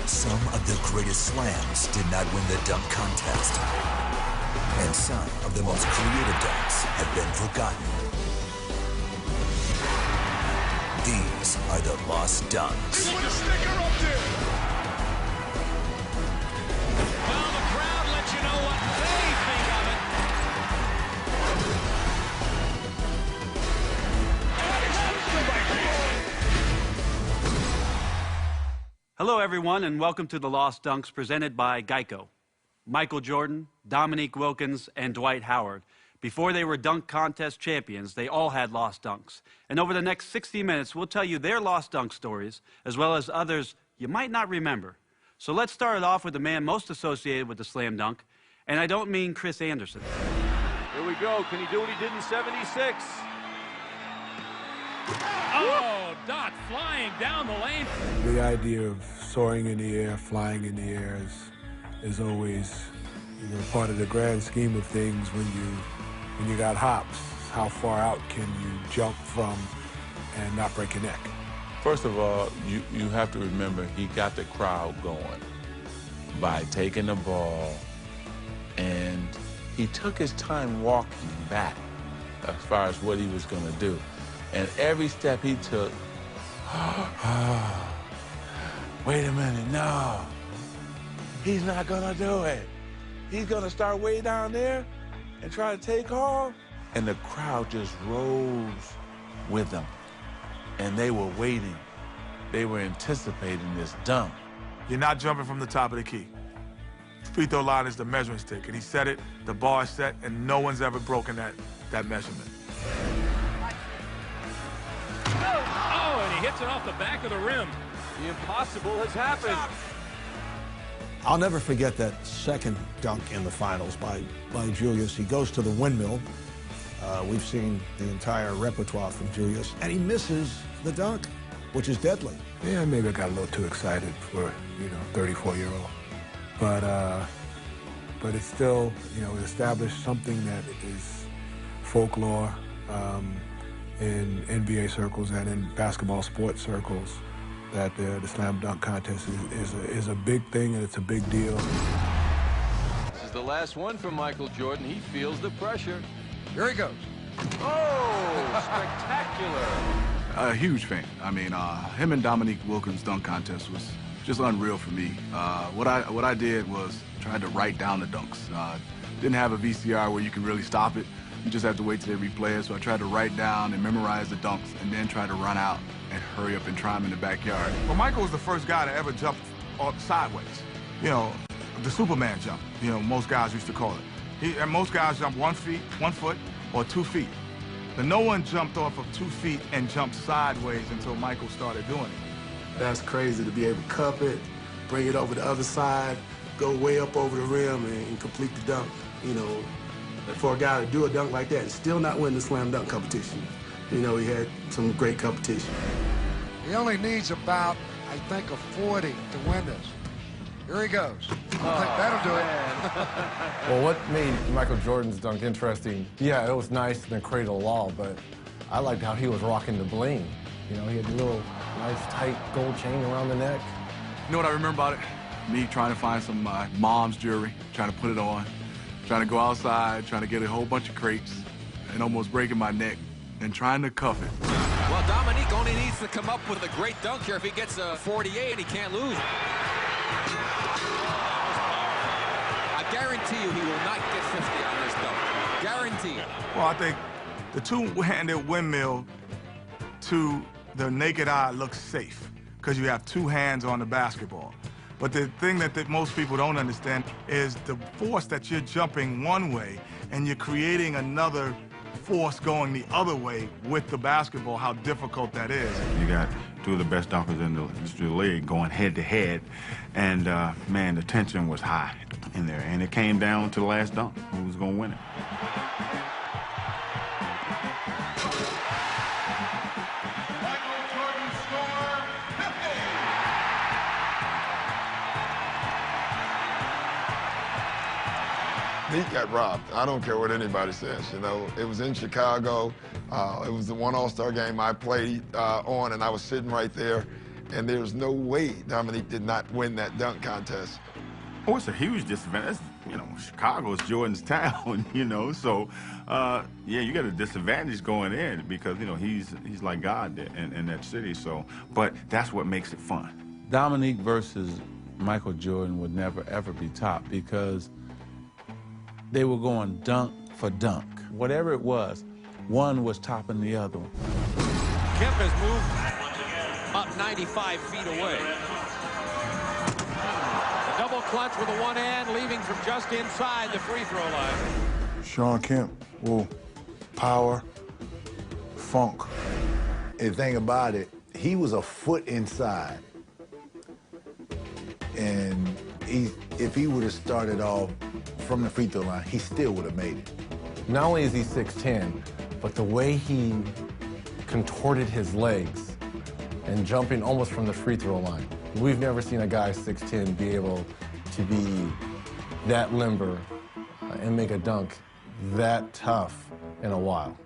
Some of the greatest slams did not win the dunk contest. And some of the most creative dunks have been forgotten. These are the lost dunks. Put a sticker up there. Well, the crowd lets you know what they think of it. Hello, everyone, and welcome to the Lost Dunks presented by Geico. Michael Jordan, Dominique Wilkins, and Dwight Howard. Before they were dunk contest champions, they all had lost dunks. And over the next 60 minutes, we'll tell you their lost dunk stories, as well as others you might not remember. So let's start it off with the man most associated with the slam dunk, and I don't mean Chris Anderson. Here we go. Can he do what he did in '76? Oh, Dot flying down the lane. The idea of soaring in the air, flying in the air is always, part of the grand scheme of things when you got hops. How far out can you jump from and not break your neck? First of all, you have to remember he got the crowd going by taking the ball, and he took his time walking back as far as what he was going to do. And every step he took, wait a minute, no, he's not going to do it. He's going to start way down there and try to take off. And the crowd just rose with him. And they were waiting. They were anticipating this dunk. You're not jumping from the top of the key. Free throw line is the measuring stick, and he set it, the bar is set, and no one's ever broken that measurement. Oh, and he hits it off the back of the rim. The impossible has happened. I'll never forget that second dunk in the finals by Julius. He goes to the windmill. We've seen the entire repertoire from Julius, and he misses the dunk, which is deadly. Yeah, maybe I got a little too excited for, 34-year-old. But it's still, it established something that is folklore in NBA circles and in basketball sports circles, that the slam dunk contest is a big thing, and it's a big deal. This is the last one for Michael Jordan. He feels the pressure. Here he goes. Oh, spectacular. A huge fan. I mean, him and Dominique Wilkins' dunk contest was just unreal for me. What I did was tried to write down the dunks. Didn't have a VCR where you can really stop it. You just have to wait till they replay it. So I tried to write down and memorize the dunks and then try to run out and hurry up and try them in the backyard. Well, Michael was the first guy to ever jump sideways. The Superman jump, most guys used to call it. And most guys jump 1 foot, or 2 feet. But no one jumped off of 2 feet and jumped sideways until Michael started doing it. That's crazy to be able to cup it, bring it over the other side, go way up over the rim and complete the dunk. For a guy to do a dunk like that and still not win the slam dunk competition. He had some great competition. He only needs about, I think, a 40 to win this. Here he goes. I think that'll do it. Well, what made Michael Jordan's dunk interesting, yeah, it was nice in the cradle law, but I liked how he was rocking the bling. He had a little nice tight gold chain around the neck. You know what I remember about it? Me trying to find some mom's jewelry, trying to put it on, trying to go outside, trying to get a whole bunch of crates, and almost breaking my neck, and trying to cuff it. Well, Dominique only needs to come up with a great dunk here. If he gets a 48, he can't lose. I guarantee you he will not get 50 on this dunk. Guarantee it. Well, I think the two-handed windmill to the naked eye looks safe because you have two hands on the basketball. But the thing that most people don't understand is the force that you're jumping one way and you're creating another force going the other way with the basketball, how difficult that is. You got two of the best dunkers in the league going head-to-head, and, man, the tension was high in there, and it came down to the last dunk, who was going to win it. He got robbed. I don't care what anybody says, It was in Chicago. It was the one All-Star game I played on, and I was sitting right there. And there's no way Dominique did not win that dunk contest. Oh, it's a huge disadvantage. You know, Chicago is Jordan's town, you know, so, yeah, you got a disadvantage going in because, you know, he's like God in that city, so, but that's what makes it fun. Dominique versus Michael Jordan would never, ever be top because they were going dunk for dunk. Whatever it was, one was topping the other one. Kemp has moved up 95 feet away. A double clutch with a one hand, leaving from just inside the free throw line. Sean Kemp, well, power, funk. The thing about it, he was a foot inside. And if he would have started off from the free throw line, he still would have made it. Not only is he 6'10", but the way he contorted his legs and jumping almost from the free throw line. We've never seen a guy 6'10" be able to be that limber and make a dunk that tough in a while.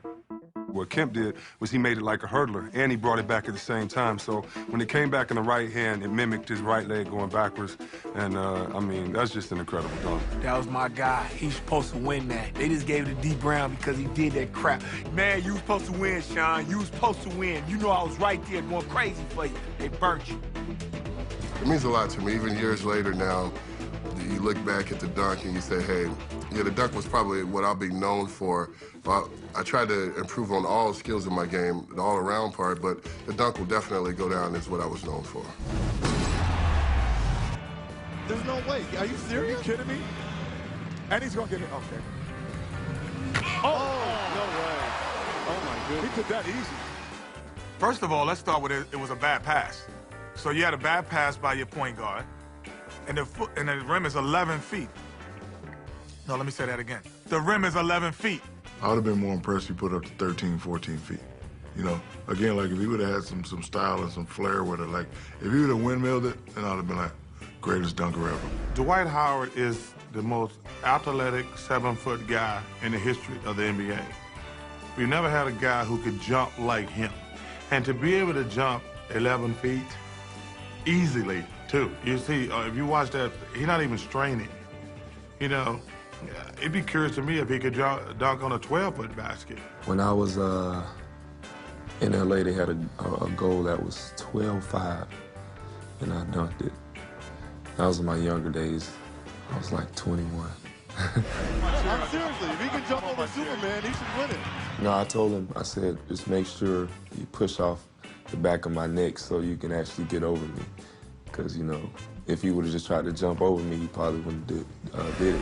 What Kemp did was he made it like a hurdler, and he brought it back at the same time. So when it came back in the right hand, it mimicked his right leg going backwards. And, I mean, that's just an incredible dunk. That was my guy. He's supposed to win that. They just gave it to D. Brown because he did that crap. Man, you was supposed to win, Sean. You was supposed to win. You know I was right there going crazy for you. They burnt you. It means a lot to me. Even years later now, you look back at the dunk and you say, hey, yeah, the dunk was probably what I'll be known for. I tried to improve on all skills in my game, the all-around part, but the dunk will definitely go down as what I was known for. There's no way. Are you serious? Are you kidding me? And he's going to get it. Okay. Oh, no way. Oh, my goodness. He did that easy. First of all, let's start with it was a bad pass. So you had a bad pass by your point guard, and the rim is 11 feet. No, let me say that again. The rim is 11 feet. I would have been more impressed if he put up to 13, 14 feet. You know, again, like if he would have had some style and some flair with it, like if he would have windmilled it, then I would have been like, greatest dunker ever. Dwight Howard is the most athletic 7-foot guy in the history of the NBA. We've never had a guy who could jump like him. And to be able to jump 11 feet easily, too. You see, if you watch that, he's not even straining. You know, it'd be curious to me if he could dunk on a 12-foot basket. When I was in LA, they had a goal that was 12.5, and I dunked it. That was in my younger days. I was like 21. Seriously, if he can jump over Superman, he should win it. No, I told him, I said, just make sure you push off the back of my neck so you can actually get over me. Because, you know, if he would have just tried to jump over me, he probably wouldn't have did it.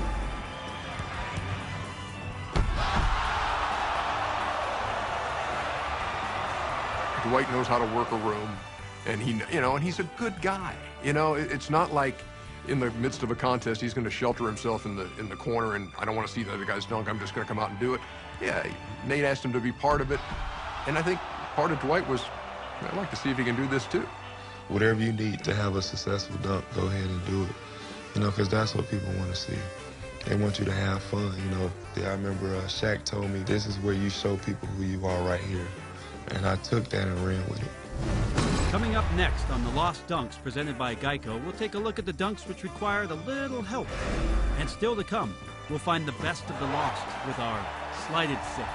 Dwight knows how to work a room, and he's a good guy. You know, it's not like in the midst of a contest he's going to shelter himself in the corner and I don't want to see the other guys dunk. I'm just going to come out and do it. Yeah, Nate asked him to be part of it, and I think part of Dwight was, I'd like to see if he can do this too. Whatever you need to have a successful dunk, go ahead and do it. You know, because that's what people want to see. They want you to have fun, you know. I remember Shaq told me, this is where you show people who you are right here. And I took that and ran with it. Coming up next on The Lost Dunks, presented by Geico, we'll take a look at the dunks which required a little help. And still to come, we'll find the best of the lost with our Slighted Six.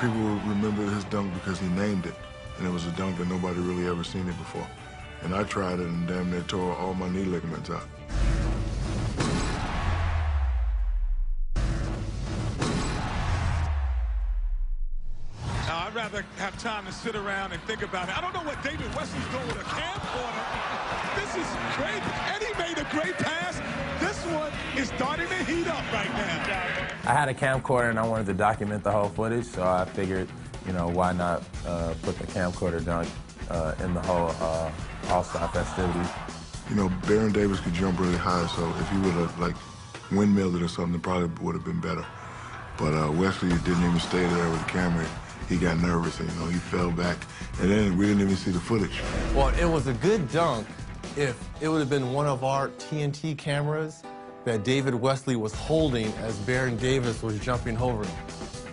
People will remember his dunk because he named it, and it was a dunk that nobody really ever seen it before. And I tried it and damn near tore all my knee ligaments out. I'd rather have time to sit around and think about it. I don't know what David Wesley's doing with a camcorder. This is great. Eddie made a great pass. This one is starting to heat up right now. I had a camcorder and I wanted to document the whole footage, so I figured, you know, why not put the camcorder dunk in the whole All-Star festivities. You know, Baron Davis could jump really high, so if he would have, like, windmilled it or something, it probably would have been better. But Wesley didn't even stay there with the camera. He got nervous, and, you know, he fell back, and then we didn't even see the footage. Well, it was a good dunk if it would have been one of our TNT cameras that David Wesley was holding as Baron Davis was jumping over him.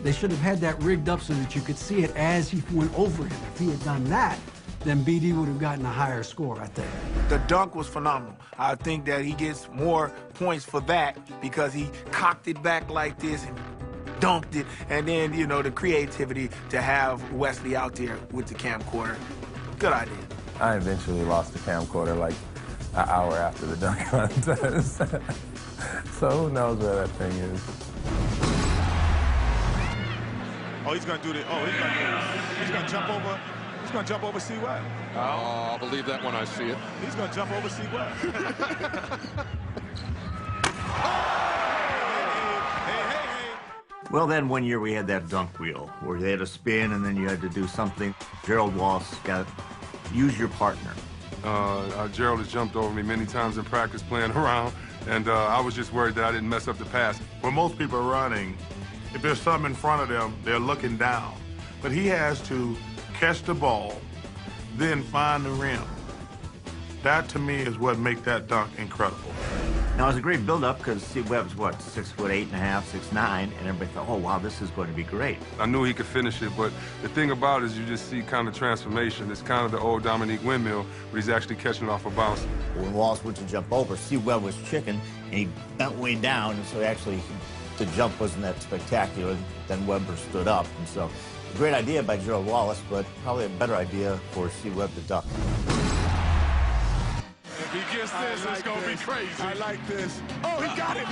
They should have had that rigged up so that you could see it as he went over him. If he had done that, then BD would have gotten a higher score, I think. The dunk was phenomenal. I think that he gets more points for that because he cocked it back like this and dunked it. And then, you know, the creativity to have Wesley out there with the camcorder. Good idea. I eventually lost the camcorder like an hour after the dunk contest. So who knows where that thing is. Oh, he's gonna do this. Oh, he's gonna jump over. He's gonna jump over C-Web. I'll believe that when I see it. He's gonna jump over C-Web. Well, then one year we had that dunk wheel where they had a spin and then you had to do something. Gerald Wallace got use your partner. Gerald has jumped over me many times in practice playing around, and I was just worried that I didn't mess up the pass. When most people are running, if there's something in front of them, they're looking down. But he has to catch the ball, then find the rim. That, to me, is what makes that dunk incredible. Now, it was a great build-up because C-Web's, what, 6'8.5", 6'9", and everybody thought, oh, wow, this is going to be great. I knew he could finish it, but the thing about it is you just see kind of transformation. It's kind of the old Dominique windmill, but he's actually catching it off a bounce. When Wallace went to jump over, C-Web was chicken, and he bent way down, and so actually the jump wasn't that spectacular. Then Webber stood up, and so a great idea by Gerald Wallace, but probably a better idea for C-Web to duck. If he gets this, it's going to be crazy. I like this. Oh, he got it.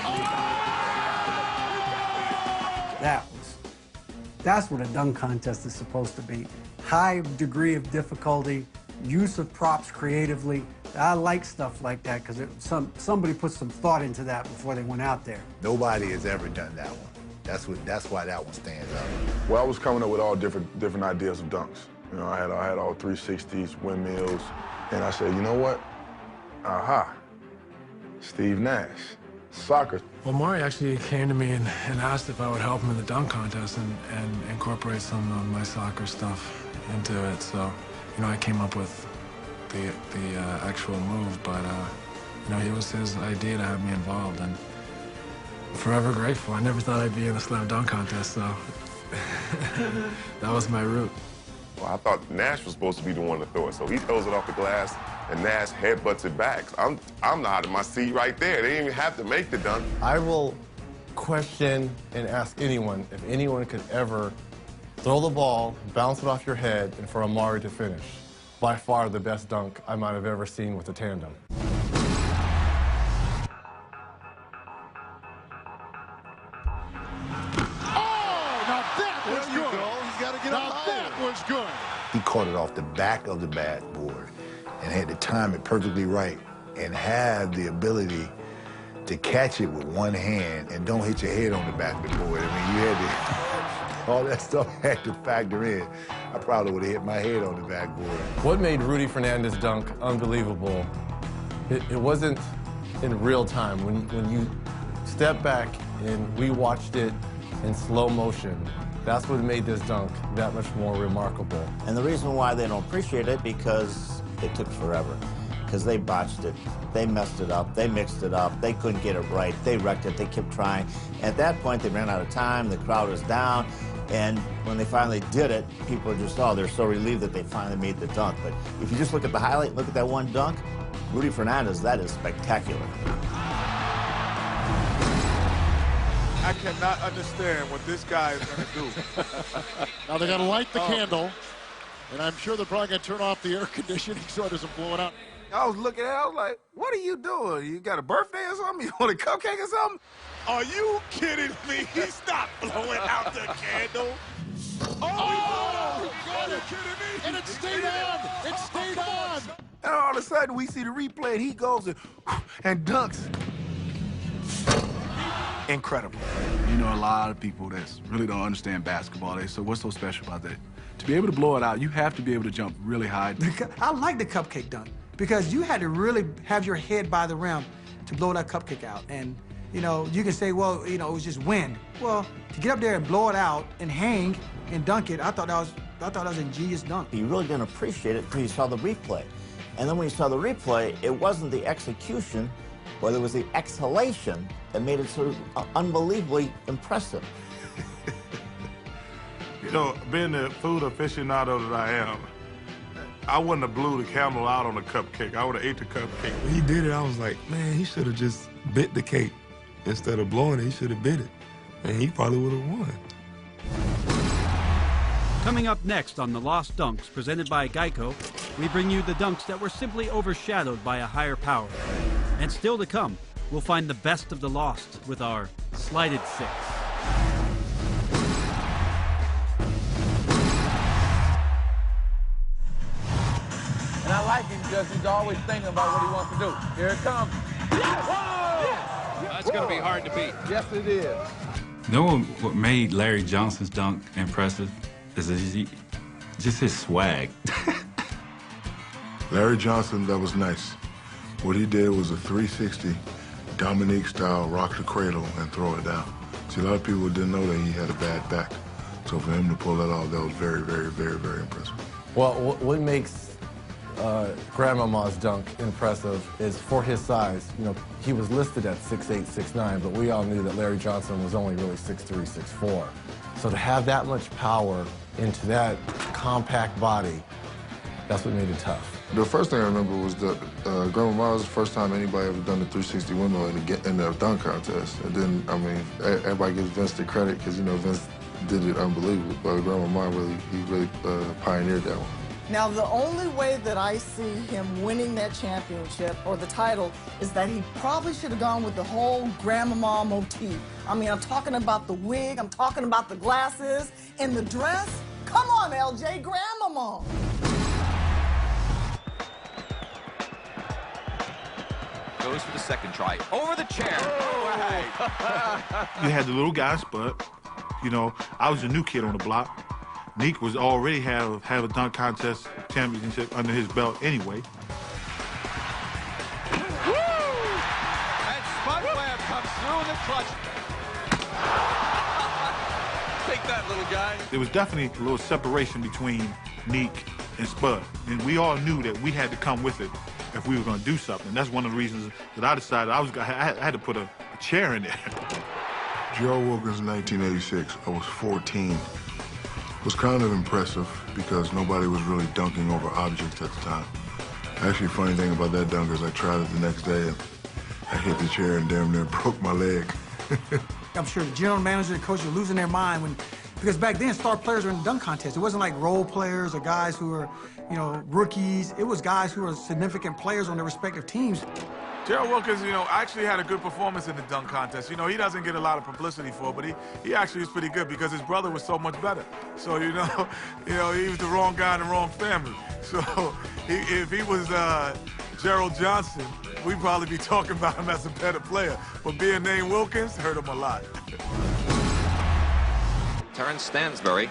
That's what a dunk contest is supposed to be. High degree of difficulty, use of props creatively. I like stuff like that because somebody put some thought into that before they went out there. Nobody has ever done that one. That's why that one stands out. Well, I was coming up with all different ideas of dunks. You know, I had all 360s, windmills, and I said, you know what? Aha, Steve Nash, soccer. Well, Maury actually came to me and asked if I would help him in the dunk contest and incorporate some of my soccer stuff into it. So, you know, I came up with the actual move, but, you know, it was his idea to have me involved, and forever grateful. I never thought I'd be in a slam dunk contest, so that was my route. Well, I thought Nash was supposed to be the one to throw it, so he throws it off the glass, and Nash headbutts it back. I'm out of my seat right there. They didn't even have to make the dunk. I will question and ask anyone if anyone could ever throw the ball, bounce it off your head, and for Amari to finish. By far the best dunk I might have ever seen with a tandem. Was good. He caught it off the back of the backboard and had to time it perfectly right and have the ability to catch it with one hand and don't hit your head on the back of the board. I mean, you had to, all that stuff had to factor in. I probably would have hit my head on the backboard. What made Rudy Fernandez dunk unbelievable, it wasn't in real time. When you step back and we watched it in slow motion, that's what made this dunk that much more remarkable. And the reason why they don't appreciate it, because it took forever. Because they botched it, they messed it up, they mixed it up, they couldn't get it right, they wrecked it, they kept trying. At that point, they ran out of time, the crowd was down, and when they finally did it, people are just, oh, they're so relieved that they finally made the dunk. But if you just look at the highlight, look at that one dunk, Rudy Fernandez, that is spectacular. I cannot understand what this guy is going to do. Now they're going to light the candle, and I'm sure they're probably going to turn off the air conditioning so it doesn't blow it out. I was looking at it, I was like, what are you doing? You got a birthday or something? You want a cupcake or something? Are you kidding me? He stopped blowing out the candle. Oh, are you kidding me? And it stayed on. It stayed on. And all of a sudden, we see the replay, and he goes and dunks. Incredible. You know, a lot of people that really don't understand basketball. So what's so special about that? To be able to blow it out, you have to be able to jump really high. I like the cupcake dunk because you had to really have your head by the rim to blow that cupcake out. And, you know, you can say, well, you know, it was just wind. Well, to get up there and blow it out and hang and dunk it, I thought that was an ingenious dunk. You really didn't appreciate it until you saw the replay. And then when you saw the replay, it wasn't the execution, but it was the exhalation that made it sort of unbelievably impressive. You know, being the food aficionado that I am, I wouldn't have blew the camel out on the cupcake. I would have ate the cupcake. When he did it, I was like, man, he should have just bit the cake. Instead of blowing it, he should have bit it. And he probably would have won. Coming up next on The Lost Dunks, presented by Geico, we bring you the dunks that were simply overshadowed by a higher power. And still to come, we'll find the best of the lost with our Slighted Six. And I like him because he's always thinking about what he wants to do. Here it comes. Yes! Whoa! Yes! That's going to be hard to beat. Yes, it is. You know what made Larry Johnson's dunk impressive? Is just his swag. Larry Johnson, that was nice. What he did was a 360 Dominique style, rock the cradle and throw it down. See, a lot of people didn't know that he had a bad back. So for him to pull that off, that was very, very, very, very impressive. Well, what makes Grandmama's dunk impressive is for his size. You know, he was listed at 6'8", 6'9", but we all knew that Larry Johnson was only really 6'3", 6'4". So to have that much power into that compact body, that's what made it tough. The first thing I remember was that Grandma was the first time anybody ever done the 360 windmill in the dunk contest. And then, I mean, everybody gives Vince the credit because, you know, Vince did it unbelievable. But Grandma really pioneered that one. Now, the only way that I see him winning that championship or the title is that he probably should have gone with the whole grandmama motif. I mean, I'm talking about the wig, I'm talking about the glasses, and the dress. Come on, LJ, grandmama. Goes for the second try. Over the chair. Oh, You had the little guy, Spud. You know, I was a new kid on the block. Neek was already have a dunk contest championship under his belt anyway. Woo! And Spud Webb comes through in the clutch. Take that, little guy. There was definitely a little separation between Neek and Spud. And we all knew that we had to come with it if we were going to do something. That's one of the reasons that I decided I had to put a chair in there. Gerald Wilkins in 1986, I was 14. It was kind of impressive because nobody was really dunking over objects at the time. Actually, funny thing about that dunk is I tried it the next day and I hit the chair and damn near broke my leg. I'm sure the general manager and coach are losing their mind because back then star players were in the dunk contest. It wasn't like role players or guys who were, you know, rookies. It was guys who were significant players on their respective teams. Gerald Wilkins, you know, actually had a good performance in the dunk contest. You know, he doesn't get a lot of publicity for it, but he actually was pretty good because his brother was so much better. So, you know, he was the wrong guy in the wrong family. So if he was Gerald Johnson, we'd probably be talking about him as a better player. But being named Wilkins hurt him a lot. Terrence Stansbury.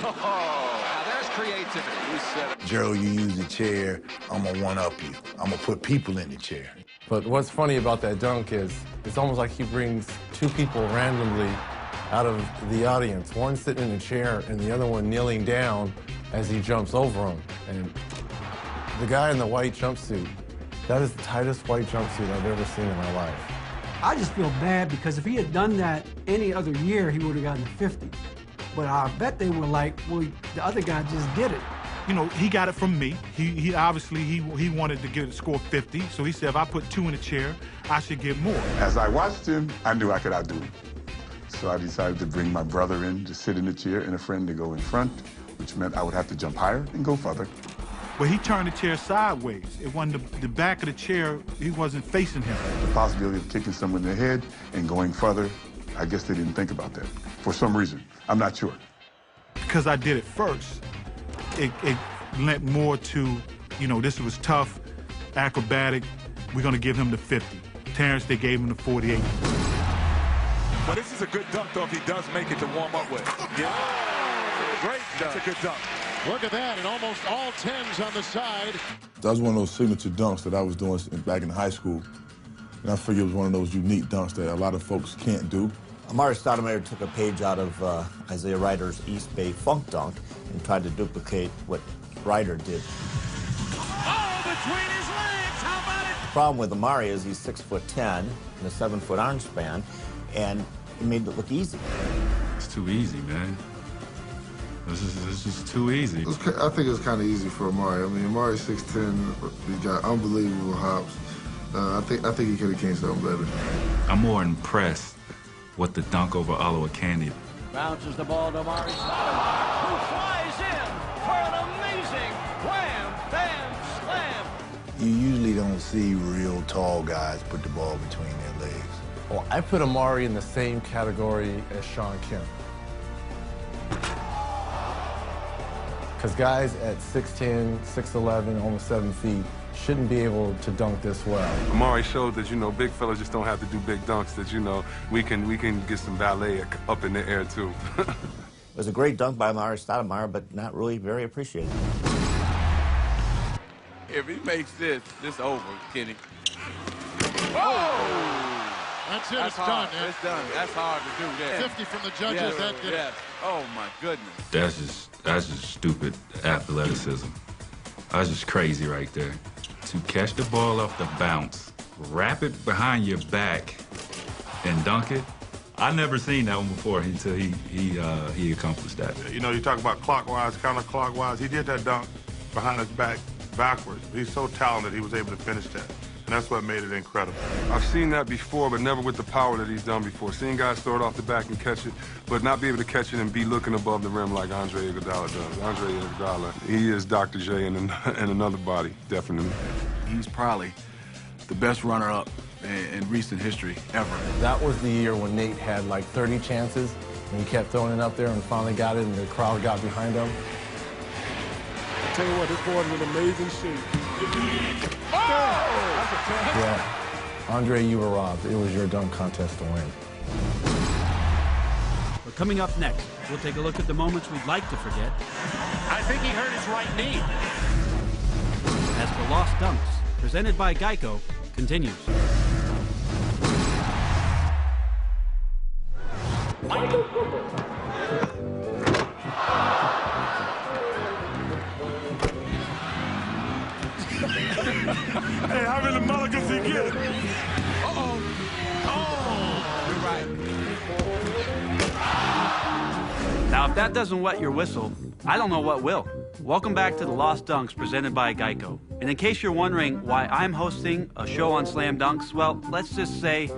Oh, now there's creativity. You said it. Gerald, you use the chair, I'm gonna one-up you. I'm gonna put people in the chair. But what's funny about that dunk is it's almost like he brings two people randomly out of the audience. One sitting in a chair and the other one kneeling down as he jumps over him. And the guy in the white jumpsuit, that is the tightest white jumpsuit I've ever seen in my life. I just feel bad because if he had done that any other year, he would have gotten 50. But I bet they were like, well, the other guy just did it. You know, he got it from me. He obviously, he wanted to score 50, so he said if I put 2 in the chair, I should get more. As I watched him, I knew I could outdo him. So I decided to bring my brother in to sit in the chair and a friend to go in front, which meant I would have to jump higher and go further. But he turned the chair sideways. It wasn't the back of the chair, he wasn't facing him. The possibility of kicking someone in the head and going further, I guess they didn't think about that. For some reason, I'm not sure. Because I did it first, it lent more to, you know, this was tough, acrobatic, we're gonna give him the 50. Terrence, they gave him the 48. But this is a good dunk, though, if he does make it to warm up with. Yeah. Great dunk. That's a good dunk. Look at that, and almost all 10s on the side. That was one of those signature dunks that I was doing back in high school. And I figured it was one of those unique dunks that a lot of folks can't do. Amari Stoudemire took a page out of Isaiah Ryder's East Bay Funk dunk and tried to duplicate what Ryder did. Oh, between his legs. How about it? The problem with Amari is he's 6'10" and a 7-foot arm span, and he made it look easy. It's too easy, man. This is just too easy. I think it's kind of easy for Amari. I mean, Amari's 6'10", he's got unbelievable hops. I think he could have came something better. I'm more impressed with the dunk over Olowokandi. Bounces the ball to Amari Stoudemire, who flies in for an amazing wham, bam, slam. You usually don't see real tall guys put the ball between their legs. Well, I put Amari in the same category as Sean Kemp. Because guys at 6'10", 6'11", almost 7 feet shouldn't be able to dunk this well. Amari showed that, you know, big fellas just don't have to do big dunks, that, you know, we can get some ballet up in the air, too. It was a great dunk by Amari Stoudemire, but not really very appreciated. If he makes this over, Kenny. Oh! That's it. It's hard. done. It's done. That's hard to do there. 50 from the judges. That did it. Oh, my goodness. That's just stupid athleticism. That's just crazy right there. To catch the ball off the bounce, wrap it behind your back, and dunk it. I never seen that one before until he accomplished that. You know, you talk about clockwise, counterclockwise. He did that dunk behind his back backwards. He's so talented, he was able to finish that. And that's what made it incredible. I've seen that before, but never with the power that he's done before. Seen guys throw it off the back and catch it, but not be able to catch it and be looking above the rim like Andre Iguodala does. Andre Iguodala, he is Dr. J in another body, definitely. He's probably the best runner-up in recent history ever. That was the year when Nate had like 30 chances, and he kept throwing it up there and finally got it, and the crowd got behind him. I tell you what, this boy is an amazing shoot. Yeah. Andre, you were robbed. It was your dunk contest to win. But coming up next, we'll take a look at the moments we'd like to forget. I think he hurt his right knee. As the Lost Dunks, presented by Geico, continues. Hey, how many mulligans he get? Uh-oh. Oh! You're right. Now, if that doesn't wet your whistle, I don't know what will. Welcome back to the Lost Dunks presented by Geico. And in case you're wondering why I'm hosting a show on slam dunks, well, let's just say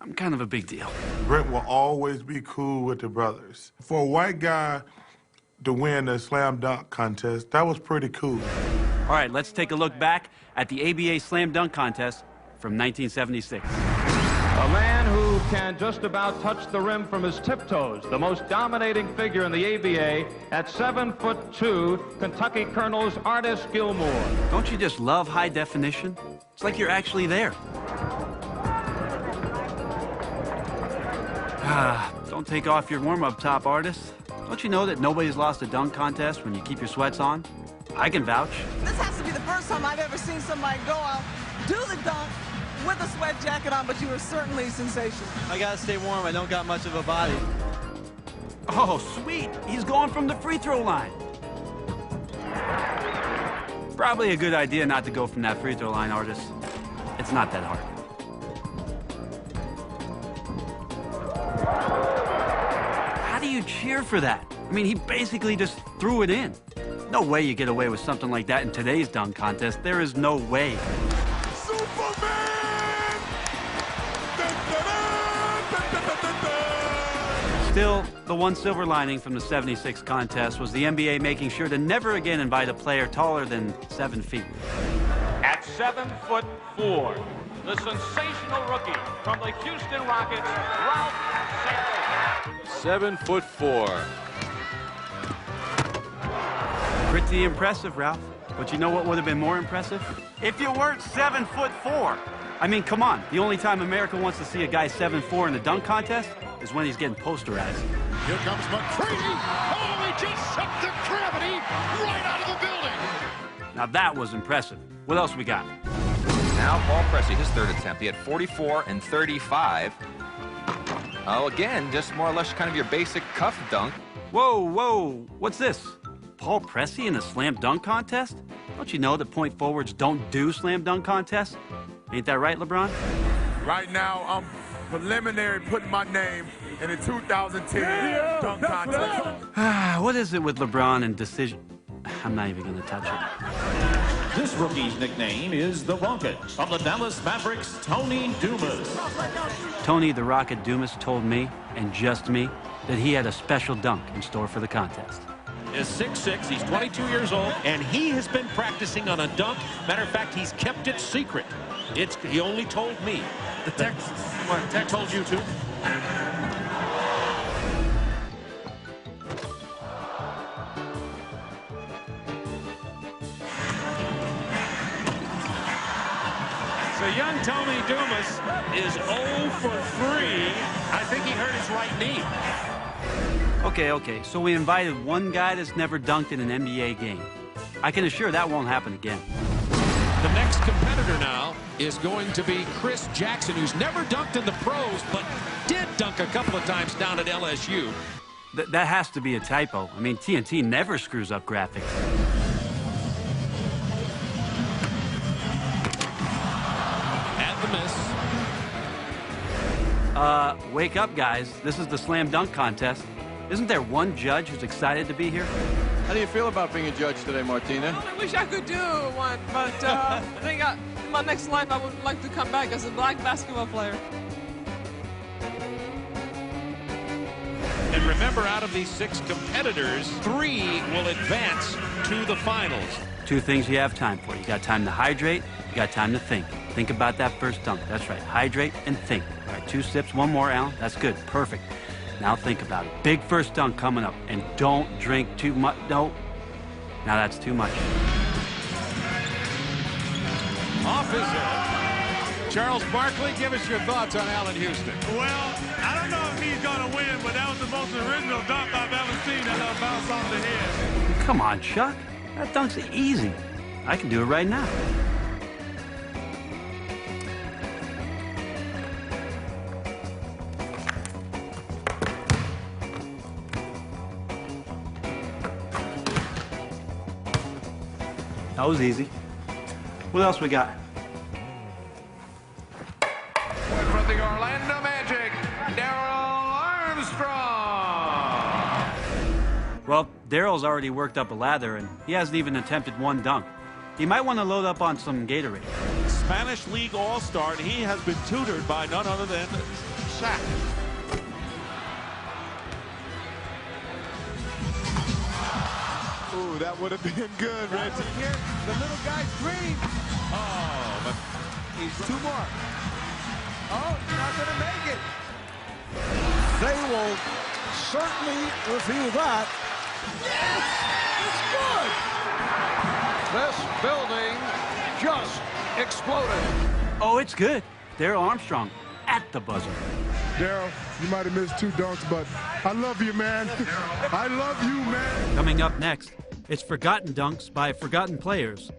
I'm kind of a big deal. Brent will always be cool with the brothers. For a white guy to win the slam dunk contest, that was pretty cool. All right, let's take a look back at the ABA Slam Dunk Contest from 1976. A man who can just about touch the rim from his tiptoes, the most dominating figure in the ABA at 7'2", Kentucky Colonel's Artis Gilmore. Don't you just love high definition? It's like you're actually there. Don't take off your warm-up top, Artis. Don't you know that nobody's lost a dunk contest when you keep your sweats on? I can vouch. This has to be the first time I've ever seen somebody go out, do the dunk with a sweat jacket on, but you were certainly sensational. I gotta stay warm. I don't got much of a body. Oh, sweet. He's going from the free throw line. Probably a good idea not to go from that free throw line, Artis. It's not that hard. How do you cheer for that? I mean, he basically just threw it in. No way you get away with something like that in today's dunk contest. There is no way. Still, the one silver lining from the 76 contest was the NBA making sure to never again invite a player taller than 7 feet. At 7'4", the sensational rookie from the Houston Rockets, Ralph Sampson. 7'4". Pretty impressive, Ralph. But you know what would have been more impressive? If you weren't 7'4". I mean, come on. The only time America wants to see a guy 7'4" in the dunk contest is when he's getting posterized. Here comes McCready. Oh, he just sucked the gravity right out of the building. Now that was impressive. What else we got? Now Paul Pressey, his third attempt. He had 44 and 35. Oh, again, just more or less kind of your basic cuff dunk. Whoa, whoa. What's this? Paul Pressey in a slam dunk contest? Don't you know that point forwards don't do slam dunk contests? Ain't that right, LeBron? Right now, I'm preliminary putting my name in the 2010 dunk contest. What is it with LeBron and decision? I'm not even going to touch it. This rookie's nickname is the Rocket. From the Dallas Mavericks, Tony Dumas. Tony the Rocket Dumas told me, and just me, that he had a special dunk in store for the contest. Is 6'6", he's 22 years old, and he has been practicing on a dunk. Matter of fact, he's kept it secret. He only told me. The Texas. What, Tech told you too? So young Tony Dumas is 0 for 3. I think he hurt his right knee. Okay, so we invited one guy that's never dunked in an NBA game. I can assure that won't happen again. The next competitor now is going to be Chris Jackson, who's never dunked in the pros, but did dunk a couple of times down at LSU. That has to be a typo. I mean, TNT never screws up graphics. And the miss. Wake up, guys. This is the slam dunk contest. Isn't there one judge who's excited to be here? How do you feel about being a judge today, Martina? Well, I wish I could do one, but I think in my next life I would like to come back as a black basketball player. And remember, out of these 6 competitors, 3 will advance to the finals. 2 things you have time for. You got time to hydrate, you got time to think. Think about that first dunk. That's right. Hydrate and think. All right, 2 sips, 1 more, Alan. That's good. Perfect. Now think about it. Big first dunk coming up. And don't drink too much. Don't. Now that's too much. Off his head. Charles Barkley, give us your thoughts on Allen Houston. Well, I don't know if he's going to win, but that was the most original dunk I've ever seen. That little bounce off the head. Come on, Chuck. That dunk's easy. I can do it right now. That was easy. What else we got? From the Orlando Magic, Darryl Armstrong. Well, Daryl's already worked up a lather, and he hasn't even attempted 1 dunk. He might want to load up on some Gatorade. Spanish League All-Star, and he has been tutored by none other than Shaq. Ooh, that would have been good, Reggie. Here, the little guy's dream. Oh, but He's 2 more. Oh, not going to make it. They will certainly review that. Yes! It's good! This building just exploded. Oh, it's good. Darryl Armstrong at the buzzer. Darryl, you might have missed 2 dunks, but I love you, man. I love you, man. Coming up next, it's Forgotten Dunks by Forgotten Players.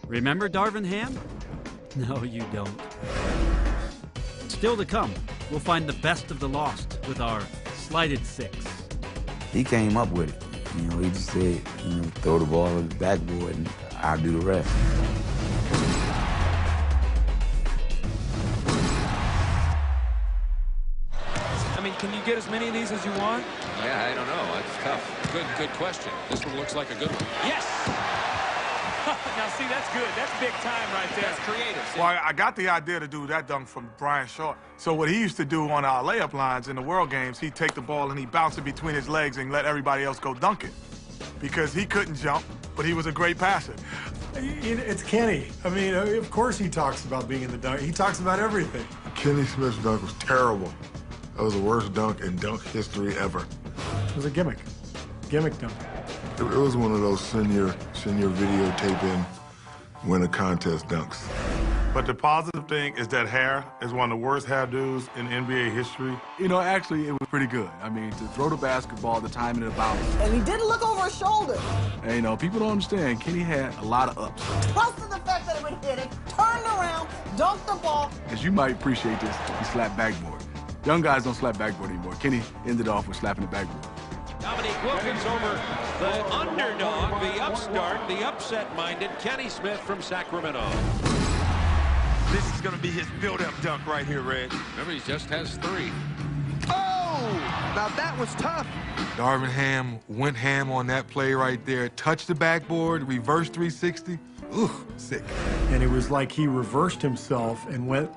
Remember Darvin Ham? No, you don't. Still to come, we'll find the best of the lost with our Slighted 6. He came up with it. You know, he just said, throw the ball on the backboard and I'll do the rest. I mean, can you get as many of these as you want? Yeah, I don't know. It's tough. Good question. This one looks like a good one. Yes! Now, see, that's good. That's big time right there. That's creative. See? Well, I got the idea to do that dunk from Brian Shaw. So what he used to do on our layup lines in the World Games, he'd take the ball and he'd bounce it between his legs and let everybody else go dunk it. Because he couldn't jump, but he was a great passer. It's Kenny. I mean, of course he talks about being in the dunk. He talks about everything. Kenny Smith's dunk was terrible. That was the worst dunk in dunk history ever. It was a gimmick. Gimmick dunk. It was one of those senior videotaping win a contest dunks. But the positive thing is that hair is one of the worst hairdos in NBA history. You know, actually, it was pretty good. I mean, to throw the basketball, the timing of the bounce. And he didn't look over his shoulder. And, you know, people don't understand. Kenny had a lot of ups. Plus to the fact that he would hit it, turned around, dunked the ball. As you might appreciate this, he slapped backboard. Young guys don't slap backboard anymore. Kenny ended off with slapping the backboard. Dominique Wilkins over the underdog, the upstart, the upset-minded Kenny Smith from Sacramento. This is going to be his build-up dunk right here, Red. Remember, he just has 3. Oh! now that was tough. Darvin Ham went ham on that play right there. Touched the backboard, reverse 360. Ooh, sick. And it was like he reversed himself and went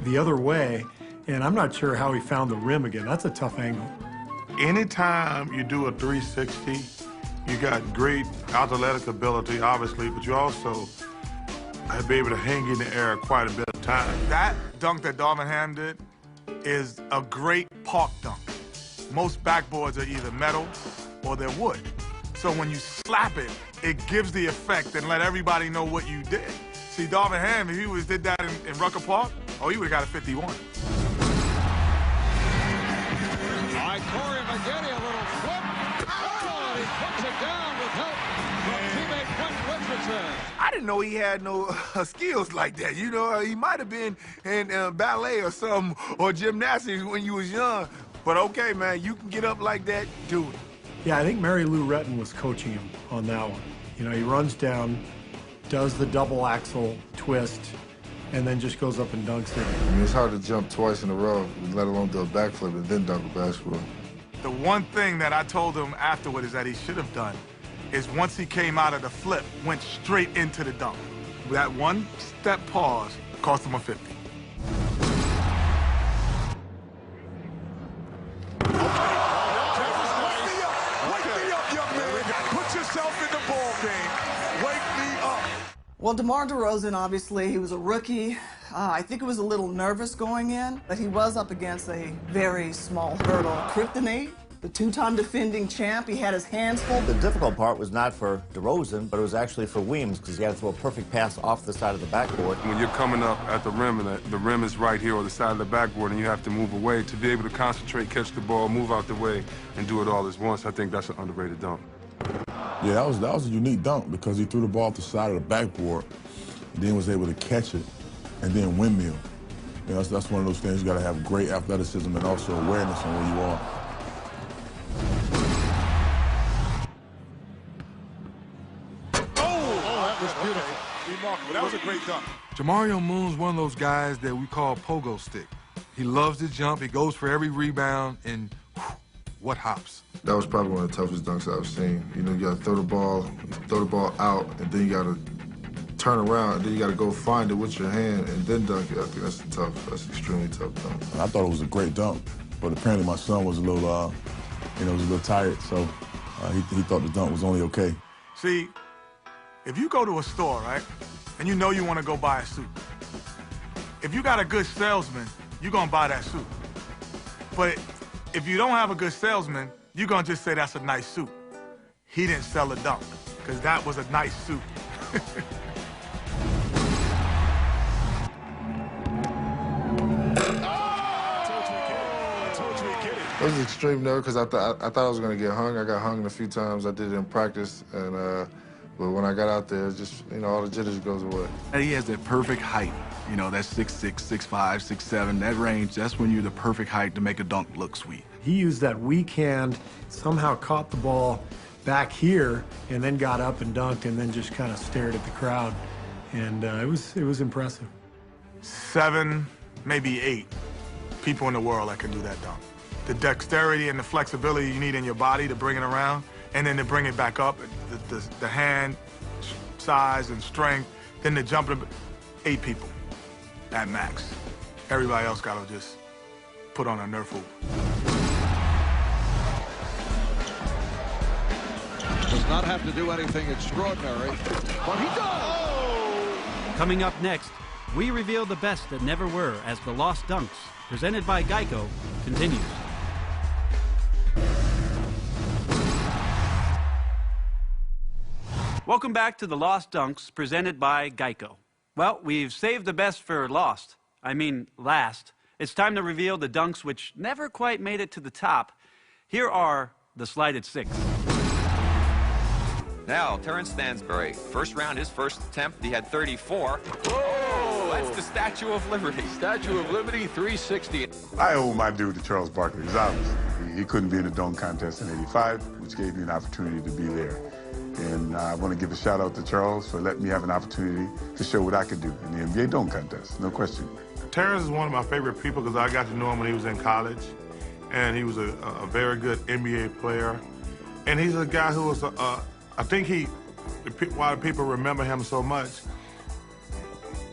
the other way. And I'm not sure how he found the rim again. That's a tough angle. Anytime you do a 360, you got great athletic ability, obviously, but you also have been able to hang in the air quite a bit of time. That dunk that Darvin Ham did is a great park dunk. Most backboards are either metal or they're wood. So when you slap it, it gives the effect and let everybody know what you did. See, Darvin Ham, if he did that in Rucker Park, oh, he would have got a 51. All right, Corey McGinney, a little flip. Oh, and he puts it down with help from teammate Quentin Richardson. I didn't know he had no skills like that. You know, he might have been in ballet or something, or gymnastics when you was young. But okay, man, you can get up like that, do it. Yeah, I think Mary Lou Retton was coaching him on that one. You know, he runs down, does the double axel twist, and then just goes up and dunks it. I mean, it's hard to jump twice in a row, let alone do a backflip and then dunk a basketball. The one thing that I told him afterward is that he should have done is once he came out of the flip, went straight into the dunk. That one step pause cost him a 50. Well, DeMar DeRozan, obviously, he was a rookie. I think he was a little nervous going in, but he was up against a very small hurdle. Kryptonite, the two-time defending champ, he had his hands full. The difficult part was not for DeRozan, but it was actually for Weems, because he had to throw a perfect pass off the side of the backboard. When you're coming up at the rim, and the rim is right here on the side of the backboard, and you have to move away, to be able to concentrate, catch the ball, move out the way, and do it all at once, I think that's an underrated dunk. Yeah, that was a unique dunk because he threw the ball off the side of the backboard, and then was able to catch it, and then windmill. You know, that's one of those things you got to have great athleticism and also awareness on where you are. That was beautiful. Remarkable. That was a great dunk. Jamario Moon's one of those guys that we call pogo stick. He loves to jump, he goes for every rebound, and what hops. That was probably one of the toughest dunks I've seen. You know, you got to throw the ball out, and then you got to turn around, and then you got to go find it with your hand and then dunk it. I think that's that's extremely tough dunk. I thought it was a great dunk, but apparently my son was a little, was a little tired, so he thought the dunk was only okay. See, if you go to a store, right, and you know you want to go buy a suit, if you got a good salesman, you're going to buy that suit. But if you don't have a good salesman, you're going to just say that's a nice suit. He didn't sell a dunk, because that was a nice suit. It was extreme nerve because I thought I was going to get hung. I got hung a few times. I did it in practice, and but when I got out there, just, you know, all the jitters goes away. And he has that perfect height. You know, that 6'6", 6'5", 6'7", that range, that's when you're the perfect height to make a dunk look sweet. He used that weak hand, somehow caught the ball back here, and then got up and dunked, and then just kind of stared at the crowd. And it was impressive. 7, maybe 8 people in the world that can do that dunk. The dexterity and the flexibility you need in your body to bring it around, and then to bring it back up, the hand size and strength, then the jump, 8 people at max. Everybody else got to just put on a Nerf hoop. Does not have to do anything extraordinary, but he does. Coming up next, we reveal the best that never were as the Lost Dunks, presented by Geico, continues. Welcome back to the Lost Dunks, presented by Geico. Well, we've saved the best for last. It's time to reveal the dunks which never quite made it to the top. Here are the slided 6. Now, Terrence Stansbury. First round, his first attempt, he had 34. Whoa! That's the Statue of Liberty. Statue of Liberty, 360. I owe my due to Charles Barkley, because obviously he couldn't be in the dunk contest in '85, which gave me an opportunity to be there. And I want to give a shout out to Charles for letting me have an opportunity to show what I could do in the NBA dunk contest, no question. Terrence is one of my favorite people because I got to know him when he was in college. and he was a very good NBA player. And he's a guy who was, I think why people remember him so much,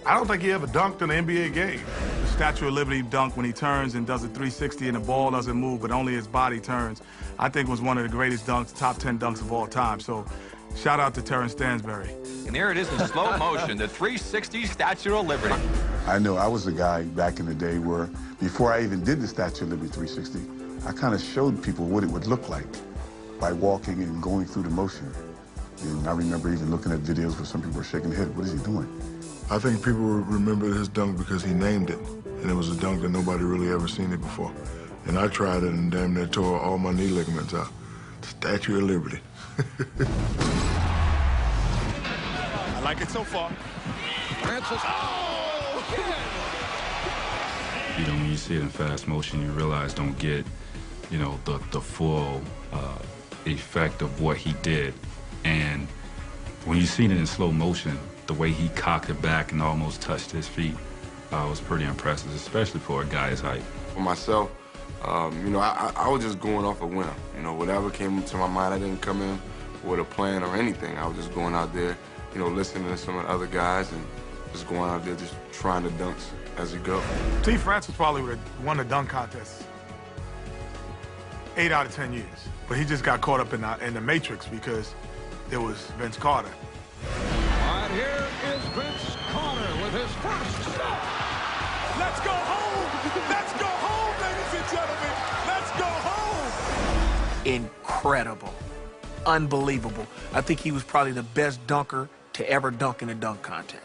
I don't think he ever dunked in an NBA game. The Statue of Liberty dunk when he turns and does a 360 and the ball doesn't move, but only his body turns, I think was one of the greatest dunks, top 10 dunks of all time. So shout out to Terrence Stansbury. And there it is in slow motion, the 360 Statue of Liberty. I know I was the guy back in the day where, before I even did the Statue of Liberty 360, I kind of showed people what it would look like by walking and going through the motion. And I remember even looking at videos where some people were shaking their head. What is he doing? I think people remember his dunk because he named it, and it was a dunk that nobody really ever seen it before. And I tried it and damn near tore all my knee ligaments out. Statue of Liberty. I like it so far. Francis. Oh, you know, when you see it in fast motion, you realize don't get, you know, the full effect of what he did. And when you see it in slow motion, the way he cocked it back and almost touched his feet was pretty impressive, especially for a guy his height. For myself, you know, I was just going off a whim. You know, whatever came to my mind, I didn't come in with a plan or anything. I was just going out there, you know, listening to some of the other guys and just going out there just trying to dunks as you go. T. Francis probably would have won the dunk contest 8 out of 10 years. But he just got caught up in the matrix because it was Vince Carter. And here is Vince Carter with his first stop. Let's go home! Let's go home, ladies and gentlemen! Let's go home! Incredible. Unbelievable. I think he was probably the best dunker to ever dunk in a dunk contest.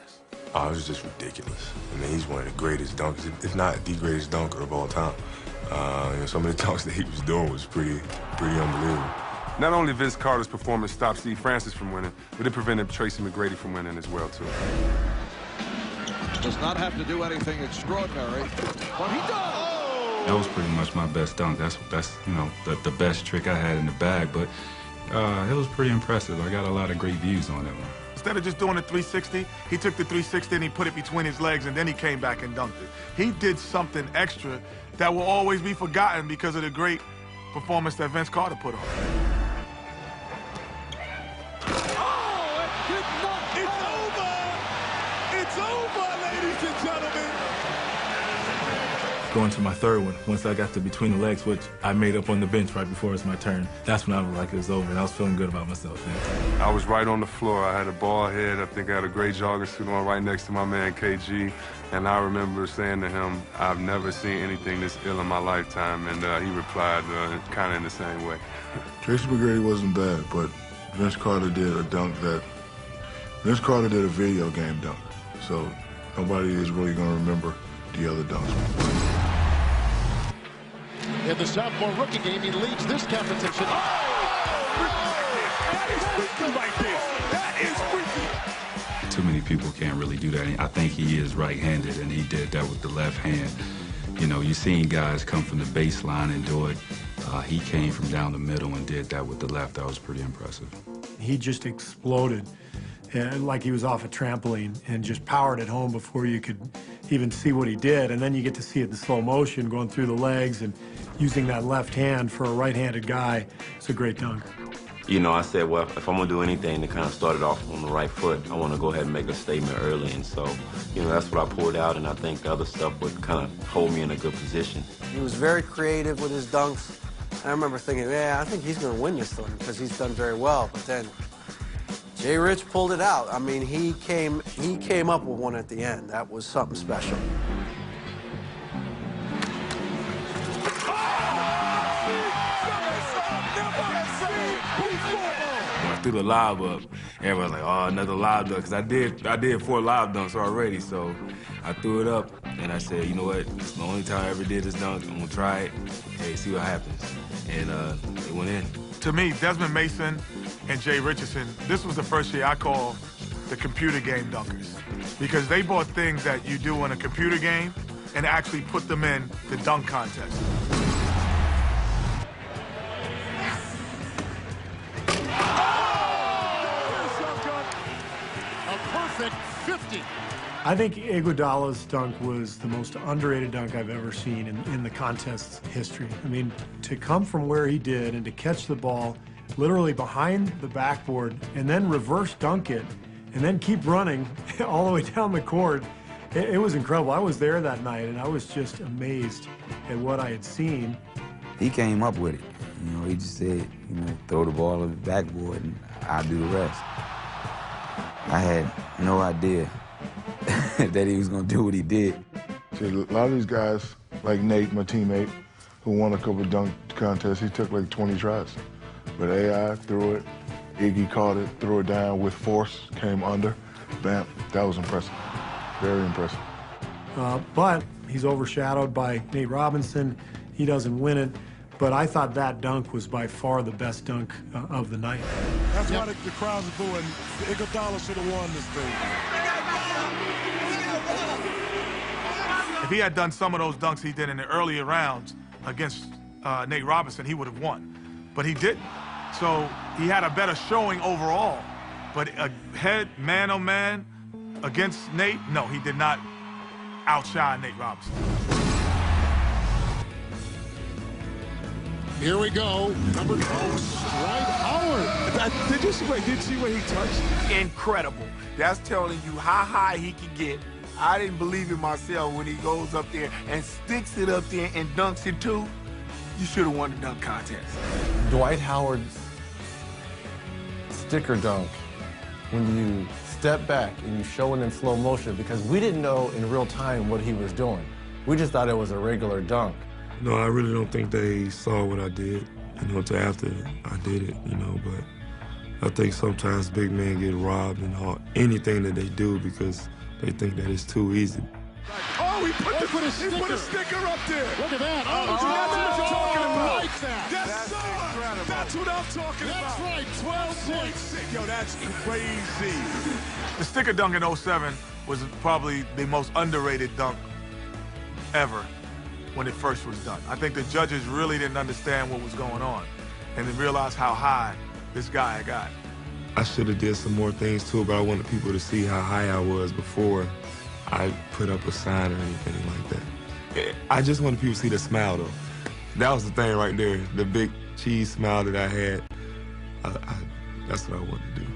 Oh, it was just ridiculous. I mean, he's one of the greatest dunkers, if not the greatest dunker of all time. You know, some of the dunks that he was doing was pretty unbelievable. Not only Vince Carter's performance stopped Steve Francis from winning, but it prevented Tracy McGrady from winning as well, too. Does not have to do anything extraordinary, but he does. That was pretty much my best dunk. That's you know, the best trick I had in the bag, but it was pretty impressive. I got a lot of great views on that one. Instead of just doing a 360, he took the 360 and he put it between his legs, and then he came back and dunked it. He did something extra that will always be forgotten because of the great performance that Vince Carter put on. It's over, ladies and gentlemen. Going to my third one, once I got to between the legs, which I made up on the bench right before it was my turn, that's when I was like, it was over, and I was feeling good about myself then. I was right on the floor. I had a ball head. I think I had a gray jogger suit on right next to my man, KG. And I remember saying to him, I've never seen anything this ill in my lifetime. And he replied kind of in the same way. Tracy McGrady wasn't bad, but Vince Carter did a dunk that... Vince Carter did a video game dunk. So nobody is really going to remember the other dunks. In the sophomore rookie game, he leads this competition. That is freaky right there. That is freaky. Too many people can't really do that. I think he is right-handed, and he did that with the left hand. You know, you've seen guys come from the baseline and do it. He came from down the middle and did that with the left. That was pretty impressive. He just exploded like he was off a trampoline and just powered it home before you could even see what he did. And then you get to see it in slow motion going through the legs and using that left hand for a right-handed guy. It's a great dunk. You know, I said, well, if I'm going to do anything to kind of start it off on the right foot, I want to go ahead and make a statement early. And so, you know, that's what I pulled out, and I think the other stuff would kind of hold me in a good position. He was very creative with his dunks. I remember thinking, yeah, I think he's going to win this one because he's done very well. But then Jay Rich pulled it out. I mean, he came up with one at the end. That was something special. When I threw the lob up, everybody was like, oh, another lob dunk, because I did 4 lob dunks already, so I threw it up, and I said, you know what, it's the only time I ever did this dunk, I'm gonna try it, hey, see what happens, and it went in. To me, Desmond Mason and Jay Richardson, this was the first year I call the computer game dunkers, because they brought things that you do in a computer game and actually put them in the dunk contest. A perfect 50. I think Iguodala's dunk was the most underrated dunk I've ever seen in the contest's history. I mean, to come from where he did and to catch the ball literally behind the backboard and then reverse dunk it and then keep running all the way down the court, it was incredible. I was there that night and I was just amazed at what I had seen. He came up with it. You know, he just said, you know, throw the ball on the backboard and I'll do the rest. I had no idea that he was going to do what he did. See, a lot of these guys, like Nate, my teammate, who won a couple of dunk contests, he took like 20 tries. But AI threw it, Iggy caught it, threw it down with force, came under, bam. That was impressive, very impressive. But he's overshadowed by Nate Robinson. He doesn't win it. But I thought that dunk was by far the best dunk of the night. That's why the crowds are booing. Iguodala should have won this thing. If he had done some of those dunks he did in the earlier rounds against Nate Robinson, he would have won. But he didn't. So he had a better showing overall. But a head, man-on-man against Nate, no, he did not outshine Nate Robinson. Here we go. Number 12, Dwight Howard. Did you see where he touched? Incredible. That's telling you how high he can get. I didn't believe in myself when he goes up there and sticks it up there and dunks it too. You should have won the dunk contest. Dwight Howard's sticker dunk, when you step back and you show it in slow motion, because we didn't know in real time what he was doing. We just thought it was a regular dunk. No, I really don't think they saw what I did, you know, until after I did it, you know, but I think sometimes big men get robbed in anything that they do because they think that it's too easy. Oh, he put a sticker up there. Look at that. Oh, that's what I'm talking about. Like that. Yes, sir. That's what I'm talking about. That's right. 12-6. Yo, that's crazy. The sticker dunk in 07 was probably the most underrated dunk ever when it first was done. I think the judges really didn't understand what was going on and they realized how high this guy got. I should have did some more things too, but I wanted people to see how high I was before I put up a sign or anything like that. I just wanted people to see the smile though. That was the thing right there, the big cheese smile that I had. That's what I wanted to do.